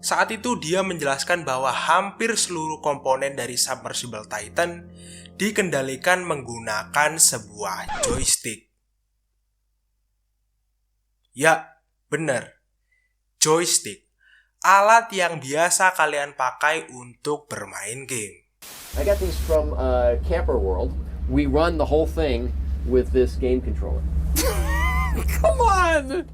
Saat itu dia menjelaskan bahwa hampir seluruh komponen dari submersible Titan dikendalikan menggunakan sebuah joystick. Ya, benar. Joystick. Alat yang biasa kalian pakai untuk bermain game. I got these from Camper World. We run the whole thing with this game controller. Come on!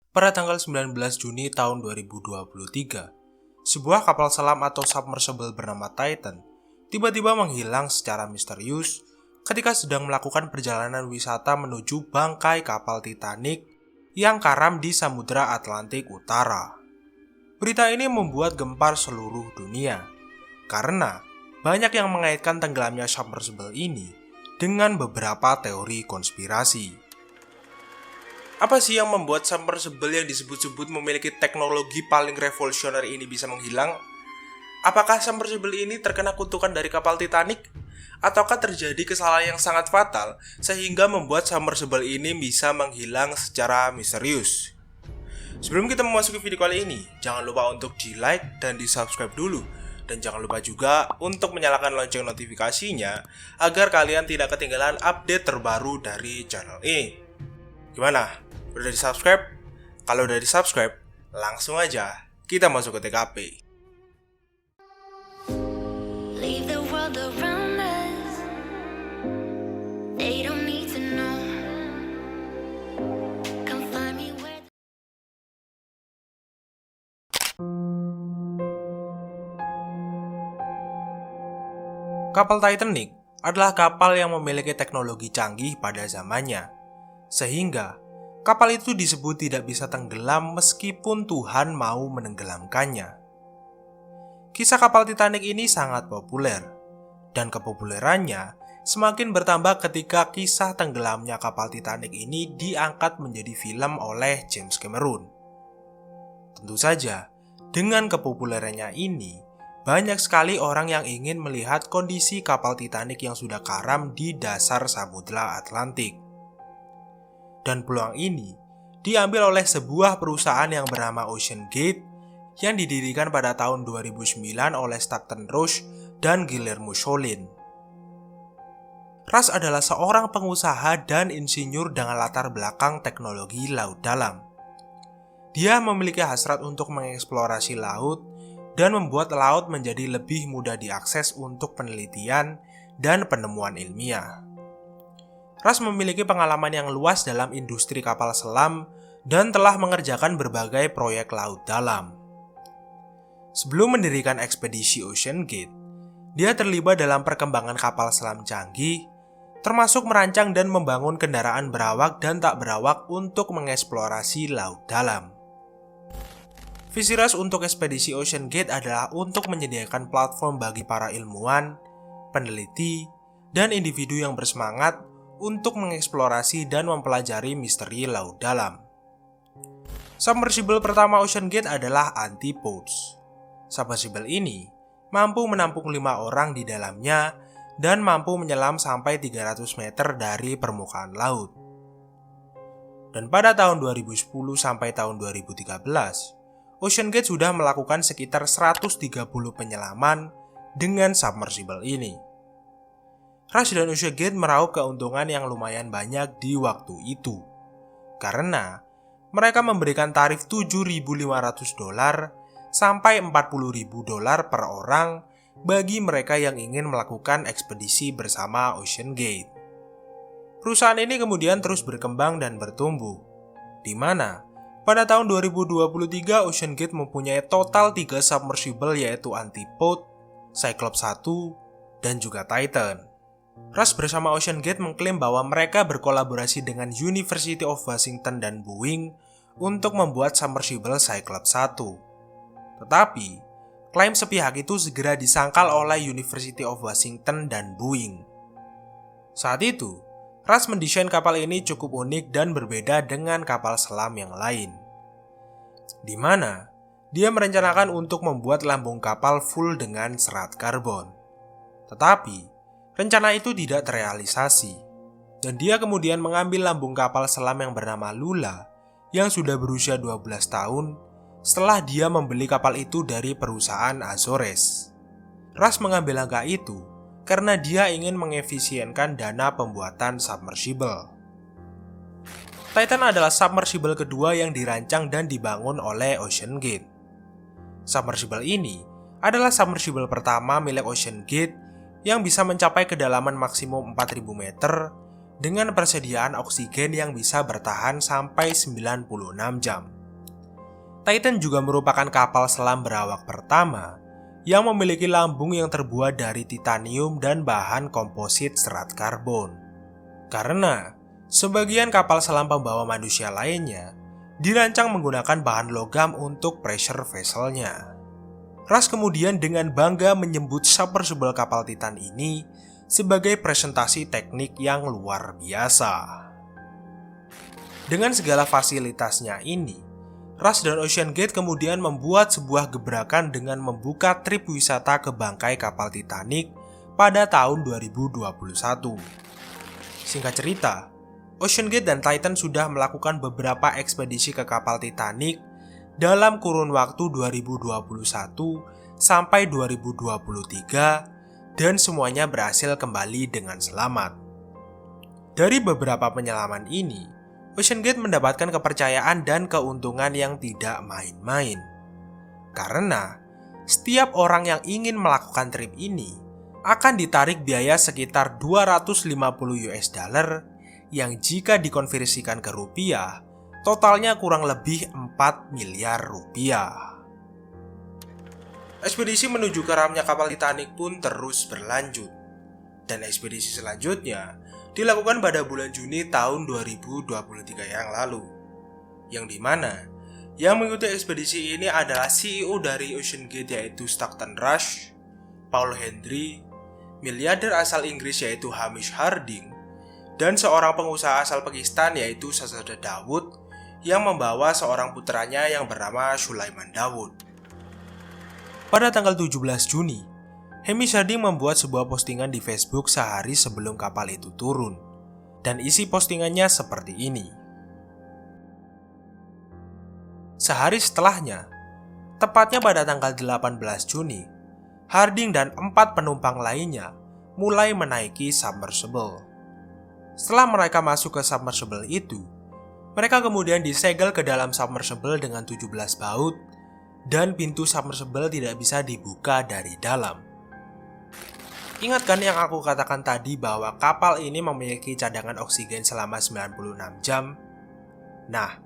Pada tanggal 19 Juni tahun 2023, sebuah kapal selam atau submersible bernama Titan tiba-tiba menghilang secara misterius ketika sedang melakukan perjalanan wisata menuju bangkai kapal Titanic yang karam di Samudra Atlantik Utara. Berita ini membuat gempar seluruh dunia, karena banyak yang mengaitkan tenggelamnya submersible ini dengan beberapa teori konspirasi. Apa sih yang membuat submersible yang disebut-sebut memiliki teknologi paling revolusioner ini bisa menghilang? Apakah submersible ini terkena kutukan dari kapal Titanic? Ataukah terjadi kesalahan yang sangat fatal sehingga membuat submersible ini bisa menghilang secara misterius? Sebelum kita memasuki video kali ini, jangan lupa untuk di-like dan di-subscribe dulu. Dan jangan lupa juga untuk menyalakan lonceng notifikasinya agar kalian tidak ketinggalan update terbaru dari channel ini. Gimana? Udah di-subscribe? Kalau udah di-subscribe, langsung aja kita masuk ke TKP. Leave the world around us. They don't need to know. Come find me where Kapal Titanic adalah kapal yang memiliki teknologi canggih pada zamannya, sehingga kapal itu disebut tidak bisa tenggelam meskipun Tuhan mau menenggelamkannya. Kisah kapal Titanic ini sangat populer, dan kepopulerannya semakin bertambah ketika kisah tenggelamnya kapal Titanic ini diangkat menjadi film oleh James Cameron. Tentu saja, dengan kepopulerannya ini, banyak sekali orang yang ingin melihat kondisi kapal Titanic yang sudah karam di dasar Samudra Atlantik. Dan peluang ini diambil oleh sebuah perusahaan yang bernama Ocean Gate yang didirikan pada tahun 2009 oleh Stockton Rush dan Guillermo Solin. Rush adalah seorang pengusaha dan insinyur dengan latar belakang teknologi laut dalam. Dia memiliki hasrat untuk mengeksplorasi laut dan membuat laut menjadi lebih mudah diakses untuk penelitian dan penemuan ilmiah. Rush memiliki pengalaman yang luas dalam industri kapal selam dan telah mengerjakan berbagai proyek laut dalam. Sebelum mendirikan ekspedisi Ocean Gate, dia terlibat dalam perkembangan kapal selam canggih, termasuk merancang dan membangun kendaraan berawak dan tak berawak untuk mengeksplorasi laut dalam. Visi Rush untuk ekspedisi Ocean Gate adalah untuk menyediakan platform bagi para ilmuwan, peneliti, dan individu yang bersemangat untuk mengeksplorasi dan mempelajari misteri laut dalam. Submersible pertama Ocean Gate adalah Anti-Poach. Submersible ini mampu menampung 5 orang di dalamnya dan mampu menyelam sampai 300 meter dari permukaan laut. Dan pada tahun 2010 sampai tahun 2013, Ocean Gate sudah melakukan sekitar 130 penyelaman dengan submersible ini. Rush dan Ocean Gate meraup keuntungan yang lumayan banyak di waktu itu, karena mereka memberikan tarif $7.500 sampai $40.000 per orang bagi mereka yang ingin melakukan ekspedisi bersama Ocean Gate. Perusahaan ini kemudian terus berkembang dan bertumbuh, di mana pada tahun 2023 Ocean Gate mempunyai total 3 submersible yaitu Anti-Poach, Cyclops 1, dan juga Titan. Rush bersama Ocean Gate mengklaim bahwa mereka berkolaborasi dengan University of Washington dan Boeing untuk membuat submersible Cyclops 1. Tetapi, klaim sepihak itu segera disangkal oleh University of Washington dan Boeing. Saat itu, Rush mendesain kapal ini cukup unik dan berbeda dengan kapal selam yang lain, di mana dia merencanakan untuk membuat lambung kapal full dengan serat karbon. Tetapi, rencana itu tidak terrealisasi, dan dia kemudian mengambil lambung kapal selam yang bernama Lula yang sudah berusia 12 tahun setelah dia membeli kapal itu dari perusahaan Azores. Rush mengambil langkah itu karena dia ingin mengefisienkan dana pembuatan submersible. Titan adalah submersible kedua yang dirancang dan dibangun oleh OceanGate. Submersible ini adalah submersible pertama milik OceanGate yang bisa mencapai kedalaman maksimum 4000 meter dengan persediaan oksigen yang bisa bertahan sampai 96 jam. Titan juga merupakan kapal selam berawak pertama yang memiliki lambung yang terbuat dari titanium dan bahan komposit serat karbon. Karena sebagian kapal selam pembawa manusia lainnya dirancang menggunakan bahan logam untuk pressure vessel-nya. Rush kemudian dengan bangga menyebut submersible kapal Titan ini sebagai presentasi teknik yang luar biasa. Dengan segala fasilitasnya ini, Rush dan OceanGate kemudian membuat sebuah gebrakan dengan membuka trip wisata ke bangkai kapal Titanic pada tahun 2021. Singkat cerita, OceanGate dan Titan sudah melakukan beberapa ekspedisi ke kapal Titanic dalam kurun waktu 2021 sampai 2023 dan semuanya berhasil kembali dengan selamat. Dari beberapa penyelaman ini, OceanGate mendapatkan kepercayaan dan keuntungan yang tidak main-main. Karena setiap orang yang ingin melakukan trip ini akan ditarik biaya sekitar 250 US dollar yang jika dikonversikan ke rupiah, totalnya kurang lebih 4 miliar rupiah. Ekspedisi menuju karamnya kapal Titanic pun terus berlanjut. Dan ekspedisi selanjutnya dilakukan pada bulan Juni tahun 2023 yang lalu. Yang dimana yang mengikuti ekspedisi ini adalah CEO dari OceanGate yaitu Stockton Rush, Paul Hendry, miliarder asal Inggris yaitu Hamish Harding, dan seorang pengusaha asal Pakistan yaitu Shahzada Dawood yang membawa seorang putranya yang bernama Sulaiman Dawood. Pada tanggal 17 Juni, Hamish Harding membuat sebuah postingan di Facebook sehari sebelum kapal itu turun, dan isi postingannya seperti ini. Sehari setelahnya, tepatnya pada tanggal 18 Juni, Harding dan 4 penumpang lainnya mulai menaiki submersible. Setelah mereka masuk ke submersible itu, mereka kemudian disegel ke dalam submersible dengan 17 baut, dan pintu submersible tidak bisa dibuka dari dalam. Ingat kan yang aku katakan tadi bahwa kapal ini memiliki cadangan oksigen selama 96 jam? Nah,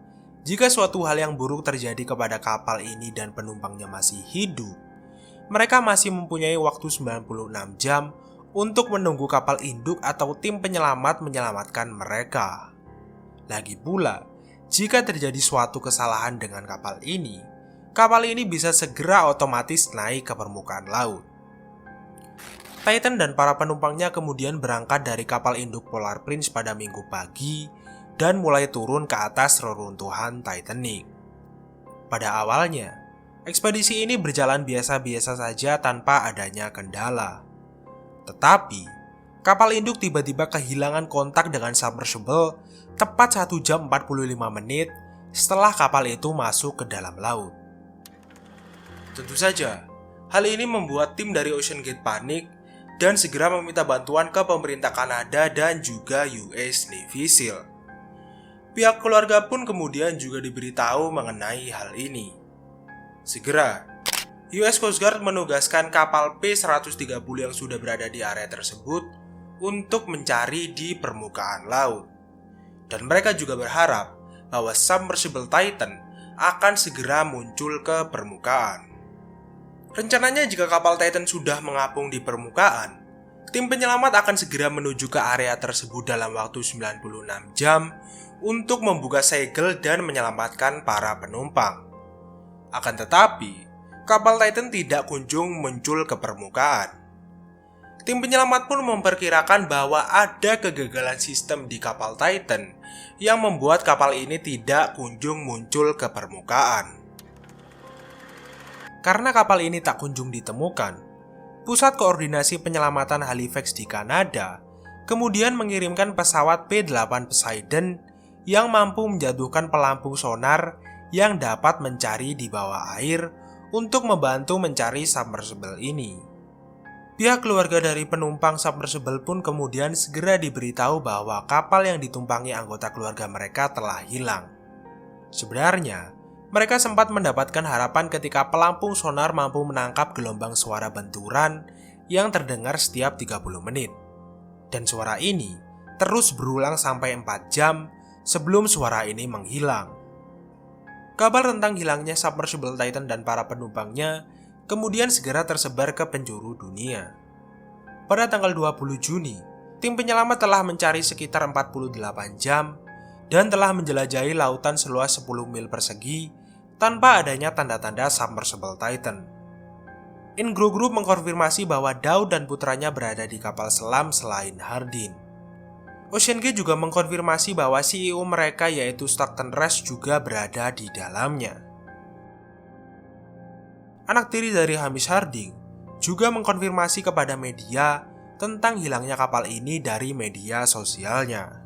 jika suatu hal yang buruk terjadi kepada kapal ini dan penumpangnya masih hidup, mereka masih mempunyai waktu 96 jam untuk menunggu kapal induk atau tim penyelamat menyelamatkan mereka. Lagi pula, jika terjadi suatu kesalahan dengan kapal ini bisa segera otomatis naik ke permukaan laut. Titan dan para penumpangnya kemudian berangkat dari kapal induk Polar Prince pada Minggu pagi dan mulai turun ke atas reruntuhan Titanic. Pada awalnya, ekspedisi ini berjalan biasa-biasa saja tanpa adanya kendala. Tetapi, kapal induk tiba-tiba kehilangan kontak dengan submersible tepat 1 jam 45 menit setelah kapal itu masuk ke dalam laut. Tentu saja, hal ini membuat tim dari OceanGate panik dan segera meminta bantuan ke pemerintah Kanada dan juga US Navy SEAL. Pihak keluarga pun kemudian juga diberitahu mengenai hal ini. Segera, US Coast Guard menugaskan kapal P-130 yang sudah berada di area tersebut untuk mencari di permukaan laut. Dan mereka juga berharap bahwa submersible Titan akan segera muncul ke permukaan. Rencananya jika kapal Titan sudah mengapung di permukaan, tim penyelamat akan segera menuju ke area tersebut dalam waktu 96 jam untuk membuka segel dan menyelamatkan para penumpang. Akan tetapi, kapal Titan tidak kunjung muncul ke permukaan. Tim penyelamat pun memperkirakan bahwa ada kegagalan sistem di kapal Titan yang membuat kapal ini tidak kunjung muncul ke permukaan. Karena kapal ini tak kunjung ditemukan, Pusat Koordinasi Penyelamatan Halifax di Kanada kemudian mengirimkan pesawat P-8 Poseidon yang mampu menjatuhkan pelampung sonar yang dapat mencari di bawah air untuk membantu mencari submersible ini. Pihak keluarga dari penumpang submersible pun kemudian segera diberitahu bahwa kapal yang ditumpangi anggota keluarga mereka telah hilang. Sebenarnya, mereka sempat mendapatkan harapan ketika pelampung sonar mampu menangkap gelombang suara benturan yang terdengar setiap 30 menit. Dan suara ini terus berulang sampai 4 jam sebelum suara ini menghilang. Kabar tentang hilangnya submersible Titan dan para penumpangnya kemudian segera tersebar ke penjuru dunia. Pada tanggal 20 Juni, tim penyelamat telah mencari sekitar 48 jam dan telah menjelajahi lautan seluas 10 mil persegi tanpa adanya tanda-tanda submersible Titan. Ingro Group mengkonfirmasi bahwa Daud dan putranya berada di kapal selam selain Hardin. OceanGate juga mengkonfirmasi bahwa CEO mereka yaitu Stockton Rush juga berada di dalamnya. Anak tiri dari Hamish Harding juga mengkonfirmasi kepada media tentang hilangnya kapal ini dari media sosialnya.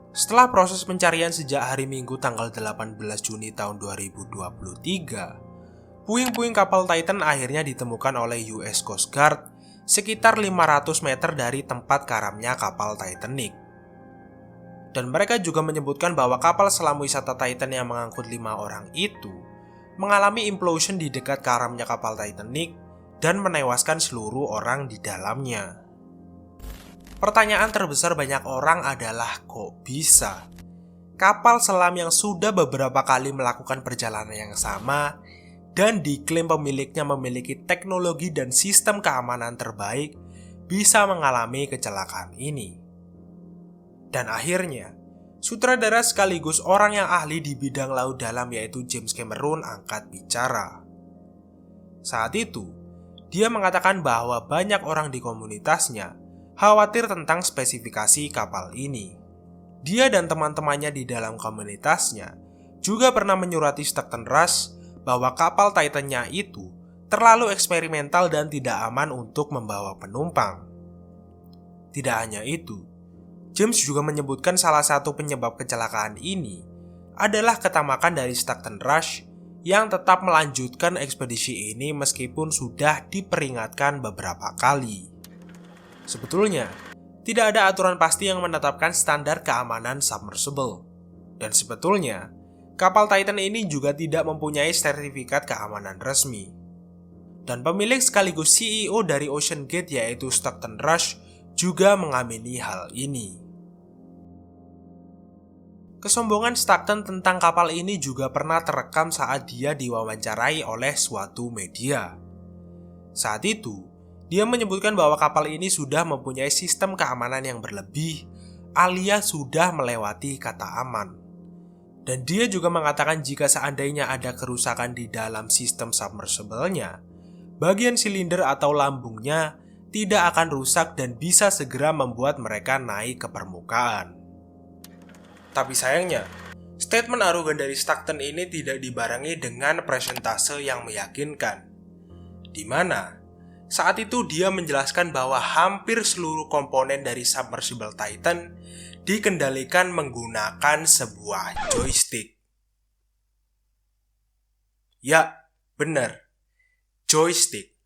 Setelah proses pencarian sejak hari Minggu tanggal 18 Juni tahun 2023, puing-puing kapal Titan akhirnya ditemukan oleh US Coast Guard sekitar 500 meter dari tempat karamnya kapal Titanic. Dan mereka juga menyebutkan bahwa kapal selam wisata Titan yang mengangkut 5 orang itu mengalami implosion di dekat karamnya kapal Titanic dan menewaskan seluruh orang di dalamnya. Pertanyaan terbesar banyak orang adalah kok bisa? Kapal selam yang sudah beberapa kali melakukan perjalanan yang sama dan diklaim pemiliknya memiliki teknologi dan sistem keamanan terbaik bisa mengalami kecelakaan ini. Dan akhirnya, sutradara sekaligus orang yang ahli di bidang laut dalam yaitu James Cameron angkat bicara. Saat itu, dia mengatakan bahwa banyak orang di komunitasnya khawatir tentang spesifikasi kapal ini. Dia dan teman-temannya di dalam komunitasnya juga pernah menyurati Stockton Rush bahwa kapal Titan-nya itu terlalu eksperimental dan tidak aman untuk membawa penumpang. Tidak hanya itu, James juga menyebutkan salah satu penyebab kecelakaan ini adalah ketamakan dari Stockton Rush yang tetap melanjutkan ekspedisi ini meskipun sudah diperingatkan beberapa kali. Sebetulnya, tidak ada aturan pasti yang menetapkan standar keamanan submersible. Dan sebetulnya, kapal Titan ini juga tidak mempunyai sertifikat keamanan resmi. Dan pemilik sekaligus CEO dari OceanGate yaitu Stockton Rush juga mengamini hal ini. Kesombongan Stockton tentang kapal ini juga pernah terekam saat dia diwawancarai oleh suatu media. Saat itu, dia menyebutkan bahwa kapal ini sudah mempunyai sistem keamanan yang berlebih alias sudah melewati kata aman. Dan dia juga mengatakan jika seandainya ada kerusakan di dalam sistem submersible-nya, bagian silinder atau lambungnya tidak akan rusak dan bisa segera membuat mereka naik ke permukaan. Tapi sayangnya, statement arogan dari Stockton ini tidak dibarengi dengan presentase yang meyakinkan, di mana saat itu dia menjelaskan bahwa hampir seluruh komponen dari submersible Titan dikendalikan menggunakan sebuah joystick. Ya, benar. Joystick.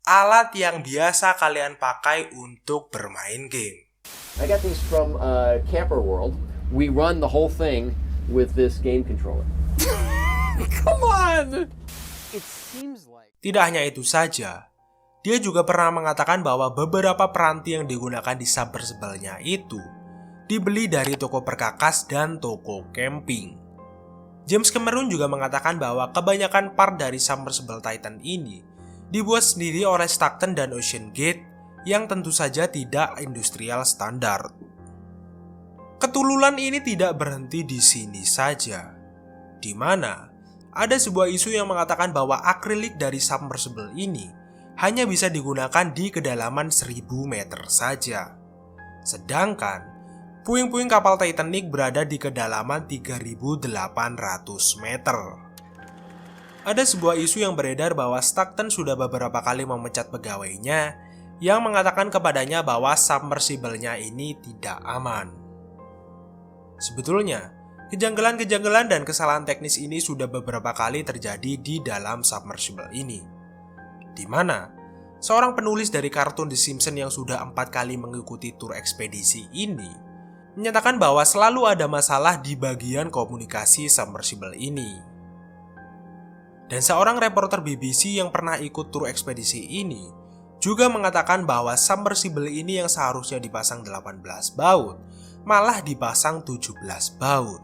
Alat yang biasa kalian pakai untuk bermain game. I got these from Camper World. We run the whole thing with this game controller. Come on! It seems like... Tidak hanya itu saja, dia juga pernah mengatakan bahwa beberapa peranti yang digunakan di submersible-nya itu dibeli dari toko perkakas dan toko camping. James Cameron juga mengatakan bahwa kebanyakan part dari submersible Titan ini dibuat sendiri oleh Stockton dan OceanGate yang tentu saja tidak industrial standar. Ketululan ini tidak berhenti di sini saja, di mana ada sebuah isu yang mengatakan bahwa akrilik dari submersible ini hanya bisa digunakan di kedalaman 1000 meter saja. Sedangkan puing-puing kapal Titanic berada di kedalaman 3.800 meter. Ada sebuah isu yang beredar bahwa Stockton sudah beberapa kali memecat pegawainya yang mengatakan kepadanya bahwa submersible-nya ini tidak aman. Sebetulnya, kejanggalan-kejanggalan dan kesalahan teknis ini sudah beberapa kali terjadi di dalam submersible ini. Di mana seorang penulis dari kartun The Simpsons yang sudah 4 kali mengikuti tur ekspedisi ini menyatakan bahwa selalu ada masalah di bagian komunikasi submersible ini. Dan seorang reporter BBC yang pernah ikut tur ekspedisi ini juga mengatakan bahwa submersible ini yang seharusnya dipasang 18 baut malah dipasang 17 baut.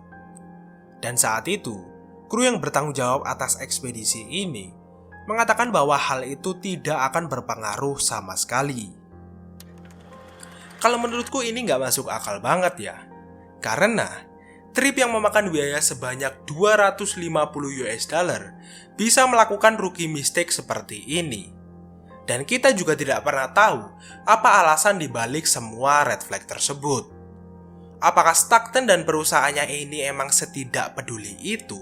Dan saat itu, kru yang bertanggung jawab atas ekspedisi ini mengatakan bahwa hal itu tidak akan berpengaruh sama sekali. Kalau menurutku ini nggak masuk akal banget ya. Karena trip yang memakan biaya sebanyak 250 US dollar bisa melakukan rookie mistake seperti ini. Dan kita juga tidak pernah tahu apa alasan dibalik semua red flag tersebut. Apakah Stockton dan perusahaannya ini emang setidak peduli itu?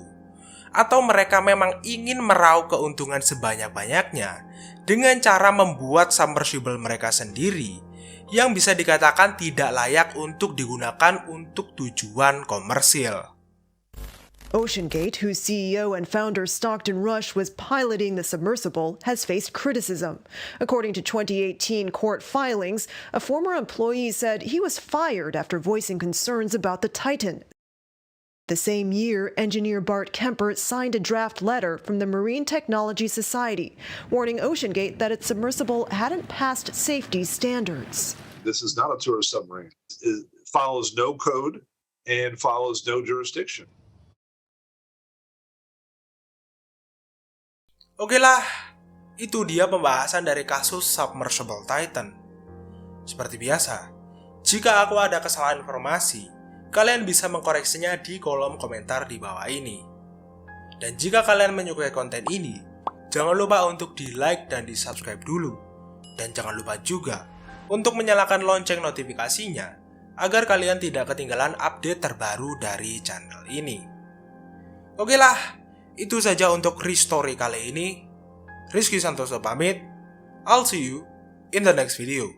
Atau mereka memang ingin meraup keuntungan sebanyak-banyaknya dengan cara membuat submersible mereka sendiri yang bisa dikatakan tidak layak untuk digunakan untuk tujuan komersil? OceanGate, whose CEO and founder Stockton Rush was piloting the submersible, has faced criticism. According to 2018 court filings, a former employee said he was fired after voicing concerns about the Titan. The same year, engineer Bart Kemper signed a draft letter from the Marine Technology Society, warning OceanGate that its submersible hadn't passed safety standards. This is not a tourist submarine. It follows no code and follows no jurisdiction. Oke lah, itu dia pembahasan dari kasus Submersible Titan. Seperti biasa, jika aku ada kesalahan informasi, kalian bisa mengkoreksinya di kolom komentar di bawah ini. Dan jika kalian menyukai konten ini, jangan lupa untuk di-like dan di-subscribe dulu. Dan jangan lupa juga untuk menyalakan lonceng notifikasinya agar kalian tidak ketinggalan update terbaru dari channel ini. Oke lah, itu saja untuk Restory kali ini. Rizky Santoso pamit. I'll see you in the next video.